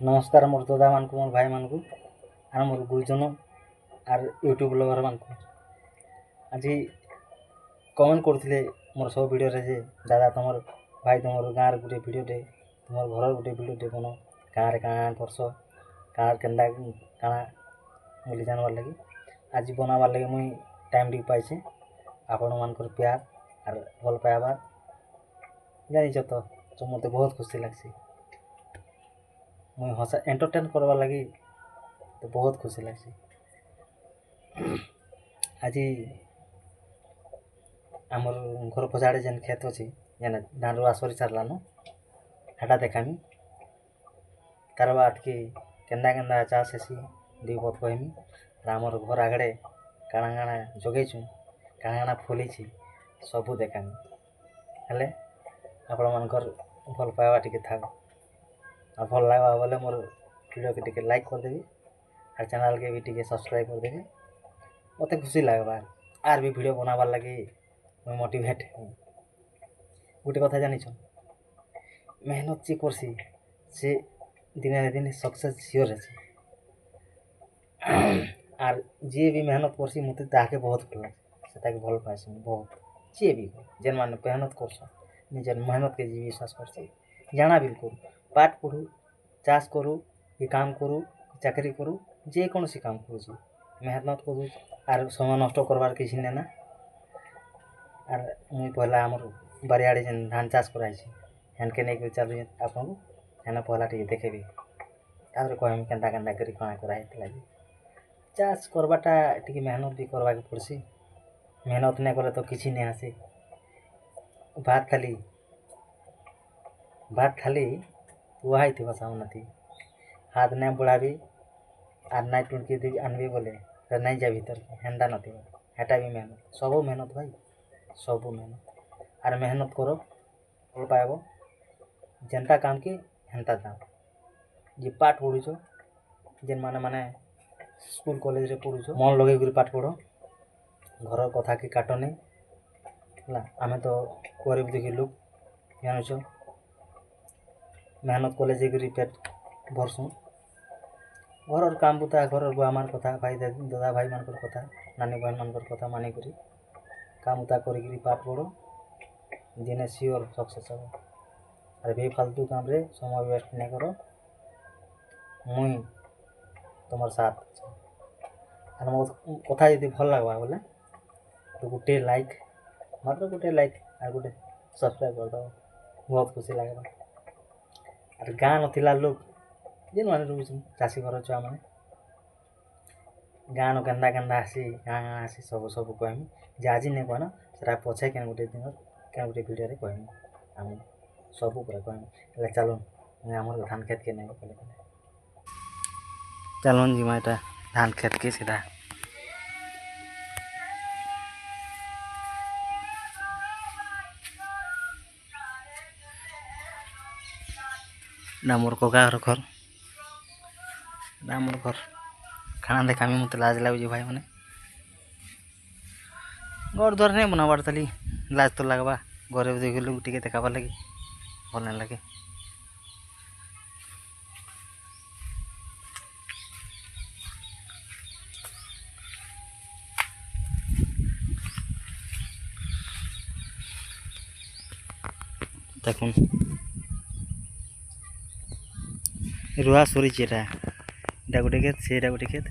नमस्कार मोर दादा मान को मोर भाई मान को आर मोर गुरुजन आर यूट्यूब ब्लॉगर मान को आज कमेंट करते मोर सब वीडियो रे जे दादा तुम भाई तुम गाँव गोटे वीडियोटे तुम घर गोटे वीडियोटे बन गाँव में काଣା करस गाँव केन्दा काଣା बोली जानवार लगी आज बनाबार लगे मुई टाइम टी पाइछे आपण मानकर प्यार आर भल पाइबार जानिछ तो मत बहुत खुशी लगसी मुई हसा एंटरटेन करवार लगी तो बहुत खुशी लगसी। आज आमर घर पछाड़े जेन खेत अच्छी जेन धान रुआ सरी सारलान हेटा देखामी तार बाद कि केन्दा केन्दा चाष हेसी दी बत कहमी आमर घर आगड़े काଣା काଣା जगेचु काଣା काଣା फुली सबू देखामी हेले आपण मानकर भल पाइबा टिके थाक और भल लगवा बोले मोर वीडियो के टिके लाइक करदेवी और चैनल के भी टिके सब्सक्राइब करदेवी मत खुशी लगवा आर भी वीडियो बनाबार लगी मैं मोटिवेट गोटे कथा जानिछ मेहनत जी करसी से दिने दिन सक्सेस सियोर है आर जी भी मेहनत करसी मत ताके बहुत भल लगे से भल पाइसी बहुत जी भी जेन मान मेहनत करस निजर मेहनत के जी विश्वास करसी जाना बिल्कुल पाठ पढ़ू चाष करूँ कि काम करूँ चाकरी करूँ जेकोसी काम करूँ मेहनत करूँ आर समय नष्ट करवार किसी ना आर मुई पहला आमर बारियाड़े जेन धान चाष कराई हेनके नहीं चलू आपन हेन पहला टे देखेबी तापर कहमी केन्ता केन्ता करी काଣା कराई लगी चाष करवाटा टी मेहनत भी करवा के पड़सी मेहनत नहीं करे तो किसी नहीं आसे भात खाली वही थी बसाऊ थी हाथ नहीं बढ़ाबी आर नहीं टुणकी देवी आनबी बोले नहीं जा भीतर हेन्दा नथी हेटा भी मेहनत सबू मेहनत भाई सबू मेहनत आर मेहनत करो फल पाइब जेनता काम की हेन्ता दाम जी पाठ पढ़ुछ जेन माने माने स्कूल कॉलेज रे पढ़ुछ मन लगे पाठ पढ़ घर कथा कि काट नहीं आमे तो गरीब देखी लोग जानुछ मेहनत कले जाकि पेट भरसुँ घर काम बुता घर बुआ मान कथा भाई दादा भाई मान कथा नानी बहन मान कथा मानिक काम बुता कर पाठ पढ़ो दिने सियोर सक्सेस हम और बेफालतू काम रे समय वेस्ट नहीं करो मुई तुम साथ और मो कथा यदि भल लगवा बोले तो गोटे लाइक मात्र गोटे लाइक और गोटे सब्सक्राइब कर दो बहुत खुशी लगेगा और गाँ नथिला लोग जेन मैंने रोज चाषी घर छुआ मैंने गाँव केन्दा केन्दा आसी गाँ गाँ आसी सब सब कहमी जे आज नहीं कहना सेटा पछे क्या गोटे दिन क्या गोटे वीडियो कहमी आम सबू पूरा कहमी चलो मैं आम धान खेत के नहीं कहले चलन जी मैं धान खेत के सीधा मोर कका घर मोर घर खाना देखामी मत लाज लगुच भाई मैंने घर द्वार नहीं बनाबार तली लाज तो लगवा घर देख लोग टे देखाबार लगे भल नहीं लगे देखुन रुआ सरी एटा गोटे खेत से गोटे खेत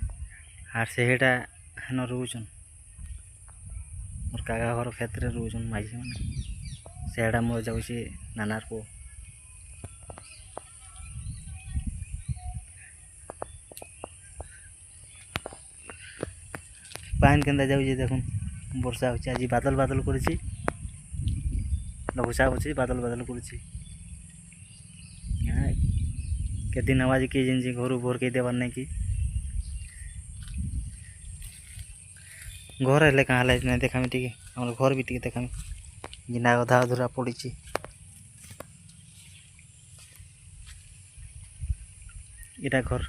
आर से हेन रोचन मोर काका घर खेत रे रोचन माइसी मैंने से मोर जाऊँ नानार को पान केन्दा जाऊँ देखुन वर्षा हो आज बादल बादल कर भूसा हो बादल बादल कर के दिन आवाज किए जिन घर भोर के देवार नहीं कि घर हेल्ले कहाँ नहीं देखा टे आम घर भी टे देखा जिना अधा अधूरा पड़ी इटा घर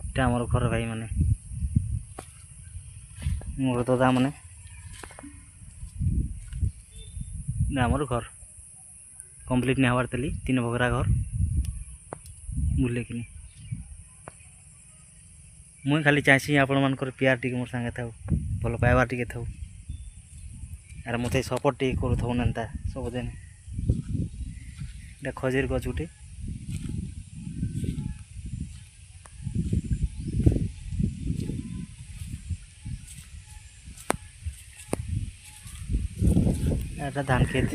इटा आमर घर भाई माने मोर दादा माने आमर घर कम्प्लीट नहीं हबार तली 3 बखरा घर बुले कि मुई खाली चाहसी आपण मानकर प्यार टी मोर संगे थाउ भल पाइबार टी थाउ आर मत सपोर्ट टी करूँ एंता सबुदिन खजूर गच गुटे एटा धान खेत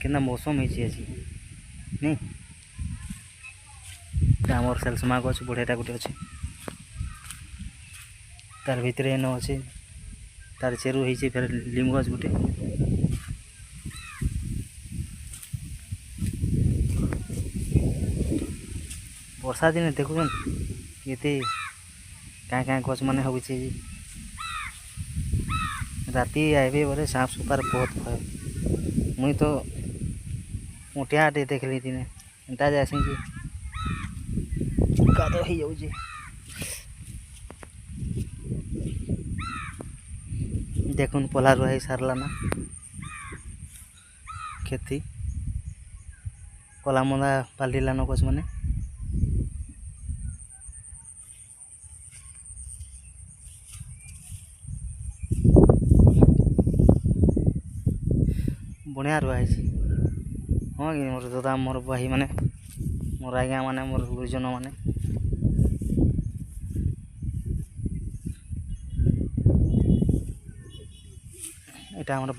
के मौसम है नहीं आमर सेलसमा गच बढ़ियाटा गोटे अच्छे तार भितर एन अच्छे तार चेरु हो फिर लीम गच गोटे वर्षा दिन देखुन ये क्या क्या गच मान हो राति आए बोले सांप सुपार बहुत भय मुई तो मोटिया देख ली दिने एंता जासी कादो हो जाऊे देखुन पला रुआ सारला ना खेती कला मंदा पाल्टिलान गच माने बढ़िया रुआ हाँ कि मोर दादा मोर भाई माने मोर आज्ञा माने मोर गुरुजन माने एटा हमर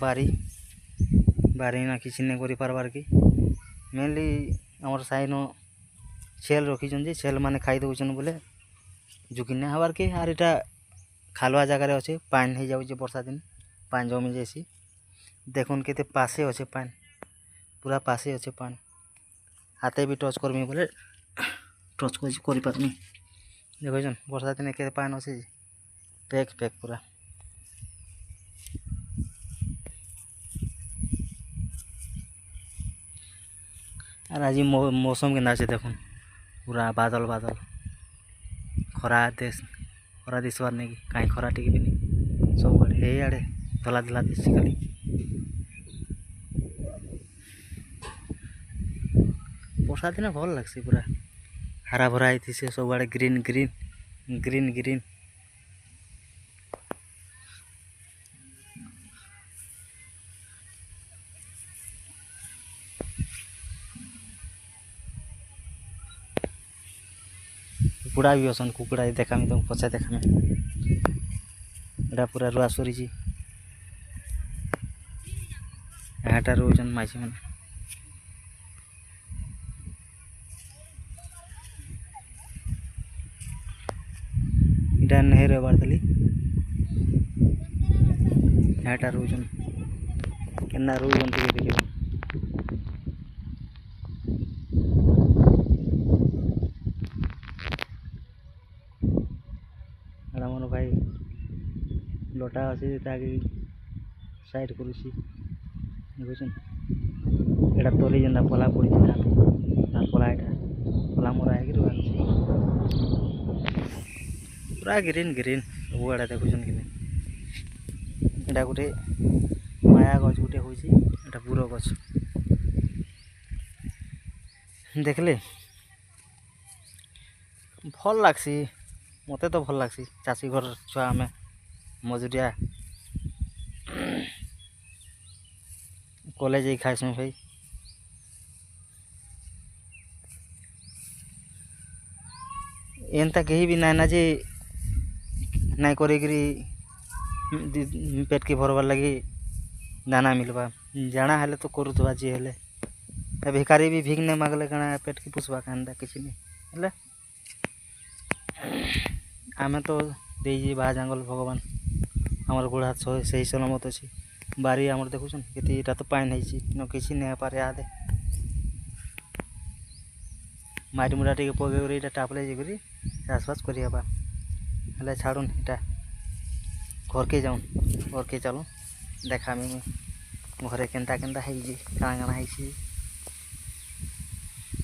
बारी ना किसी नहीं करि पारबार की मेनली हमर साइनो छेल रखीछन जे छेल माने खाई दउछन बोले झुकी नहीं हबार के आर एटा खालुआ जगह रे अच्छे पानी हो जाऊे वर्षा दिन पानी जमी जासी देखुन केते पासे अच्छे पानी पूरा पासे अच्छे पानी हाथे भी टच करमी बोले टच कर पारमी देखन वर्षा दिन के पानी अच्छे पैक पैक पूरा और आज मौसम के देखुन पूरा बादल बादल खरा दिशबार नहीं कि कहीं खरा टी भी नहीं सब आड़े आड़े धला धला दिशि खाली वर्षा दिन भल लगसी पूरा हरा भरा थी से सब आड़े ग्रीन ग्रीन ग्रीन ग्रीन कुकुड़ा भी असन कुकुड़ा देखा तुम पचा देखा एटा पूरा रुआ सरी यहाँ रोजन माइसी मैंने इटा नहीं रही तली यहाँ रोजन के रोजन देख मोर भाई लोटा अच्छे साइड करुसी बुझुन एटा तली जेना पला पड़ी धान पला यहाँ पला मरा है पूरा ग्रीन ग्रीन सब आड़े देखुन कि एटा गोटे माया गच गोटे होटा बुरो गच देखले भल लागसी मते तो भल लागसी चाषी घर छुआ आम मजुरिया कॉलेज खाइसु भाई एनता कहीं भी ना जे नाई करी पेट के भरबार लगी दाना मिलवा जाना हेले तो करुवा जी हेले भिखारी भी भिक नहीं मागले कଣା पेट की पुषवा कहता किसी नहीं हेले आमे तो देजी बाहा जंगल भगवान आमर गोड़ हाथ सही सलामत अच्छी बारी आमर देखुन के तो पानी न किसी नहीं पारे आदे माटी मुटा टे पगे टापले जाकर चाषबास करवा हेले छाड़न इटा घर के जाऊन घर के चलो देखा घरे केन्ता केन्ता है काଣା काଣା है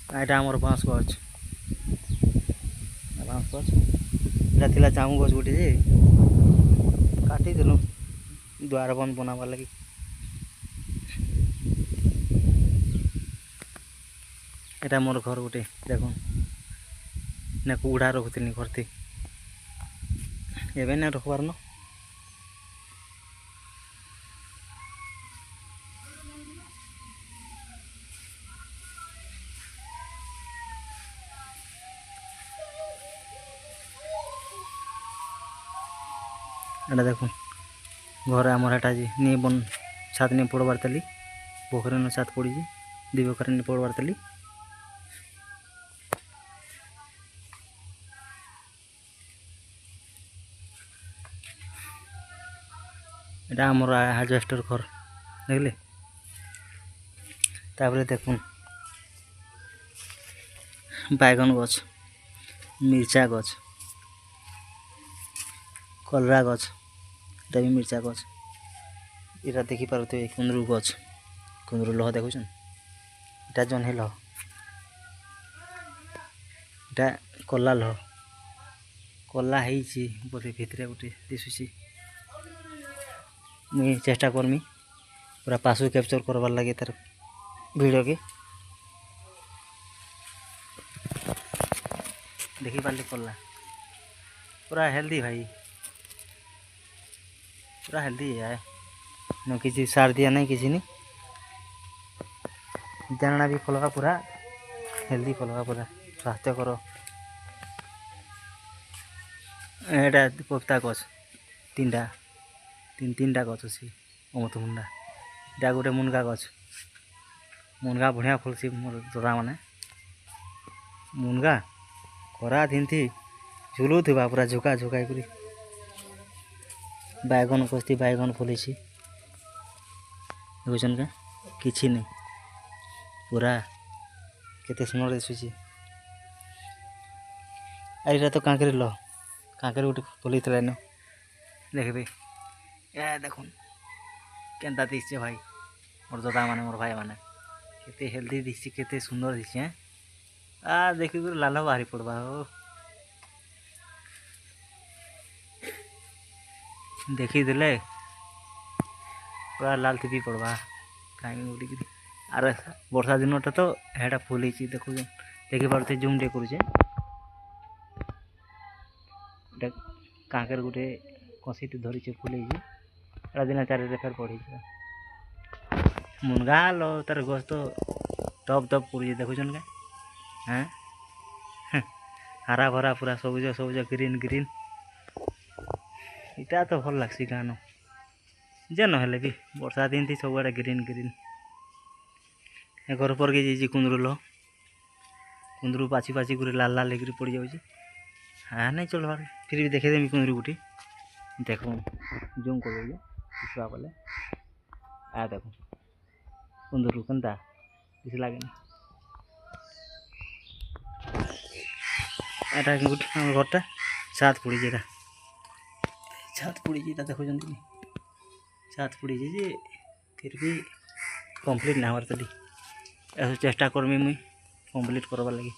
यहाँ आमर बाँस गच बाँस गच इटा जामु गच गोटे काटिदेलु द्वार बंद बनाबार लगी एटा मोर घर गोटे देखो ना कुड़ा रखुनी घर थी एवं ना रखबार न एटा देखो घर आमर हेटा जी नहीं बन छात नहीं पड़बार तली पोखर न छात पड़ी दी पोखर नहीं पड़बार तली एटा आमर हाजबेस्टर घर देखले तापर देखुन बैगन गछ मिर्चा गछ कलरा गछ एटा भी मिर्चा गछ इरा देखी पारुथे कुंदरू गछ कुंदरू लह देखुछन एटा जन्हे लह एटा कला लह कला है बोधे भितरे गोटे दिशुची मुई चेष्टा करमी पूरा पासु कैप्चर करवार लगे तार वीडियो के देखी पारे कला पूरा हेल्दी भाई पूरा हेल्दी है न किसी सार दिया नहीं किसी ने दाना भी फलवा पूरा हेल्दी फलवा पूरा स्वास्थ्य करो एटा पपता गछ तीन टा गछ अच्छी अमृतभंडा एटा गोटे मुनगा गछ मुनगा बढ़िया फलसी मोर दादा माने मुनगा खरा दिन थी झुलू थी पूरा झुका झुकाई करी बैगन कस्ती बैगन फुली देखुन का किसी नहीं पूरा केते सुंदर दिशुची आईरा तो कांकरी लो कांकरी गोटे फुली न देखबे ए देखुन केनता दिशे भाई मोर दादा माने मोर भाई माने केते हेल्दी दिशे केते सुंदर दिशे आ देखि लाल बाहरी पड़वा हो देखी देले पूरा लाल टीवी पड़वा कहीं उड़ी आर वर्षा दिन तो हेटा फुल देखो देखी पारे जूम टे करुचे कांकर गोटे कसी धरी फुल दिन चार फेर पड़ी मुनगा लो तार गछ तो टप टप पड़ी देखुन का हाँ हरा भरा पूरा सबुज सबुज ग्रीन ग्रीन इटा तो भल लगसी गान जे नहले भी वर्षा दिन थी सब ग्रीन ग्रीन घर पर के जी कुंदरू लो कुंदरू पाची पाची गुरी लाल लाल लेकर पड़ जाऊँ हाँ नहीं चलवार फिर भी देखे देमी कुंदरू गुटी देखो जूम कर छुआ बोले आ देखो कुंदरू केनता किसी लगे एटा गोटे घरटा छात पड़ी जेटा छात पड़ी देखो छात पड़ी जे फिर भी कंप्लीट ना हमार तली ऐसा चेष्टा करमी मुई कंप्लीट करवार लगी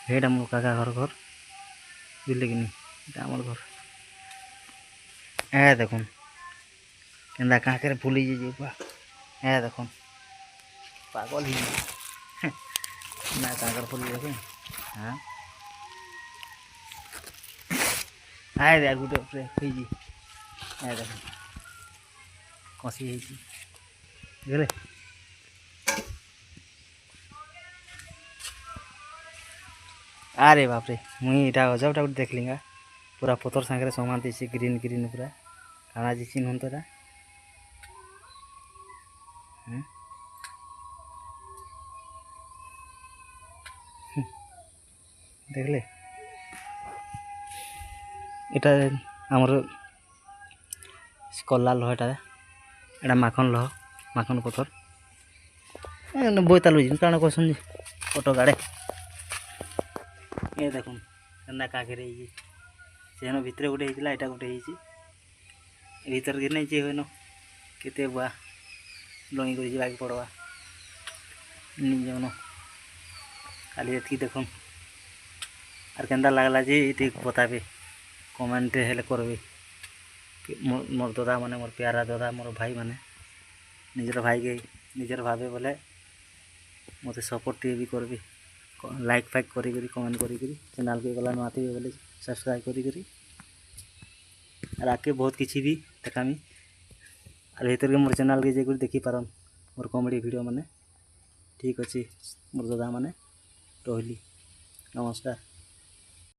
हेटा मोर काका घर बुझले कि नहीं आमर घर ए देखुन केन्दा कांकर फुली जे ए देखुन पागल ही ना कांकर फुली देखे हाँ आए दे गोटे जी ए देख कसी गले अरे बाप रे मुई इटा अजबटा गोटे देख लिंगा पूरा पतर सांगे समान थी ग्रीन ग्रीन पूरा काଣା जी चिन्ह तो देखले এটা আমার কল্লা লহ এটা মাখন লহ মাখন পথর বইতালু কারণ কইসন অটো গাড়ে এ দেখুন কেনা কাকের এই সেন ভিতরে গোটে হয়েছিল এটা গোটে হয়েছি ভিতর কি নাই যে হইন কেতে বুয়া লই করে যাকে পড়বা নিজে खाली एतकी देखुन आर केन्ता लागला जे ये बताबे कमेंट हेले करबे मोर दादा माने मोर प्यारा दादा मोर भाई माने निजर भाई के निजर भावे बोले मते सपोर्ट भी करबे लाइक फाइक करी कमेंट करी चैनल के गला माती बोले सब्सक्राइब करी और आके बहुत किसी भी देखामी और भीतर के मोर चैनल के जे देखी पारन मोर कॉमेडी वीडियो माने ठीक अच्छे मोर दादा माने रही नमस्कार।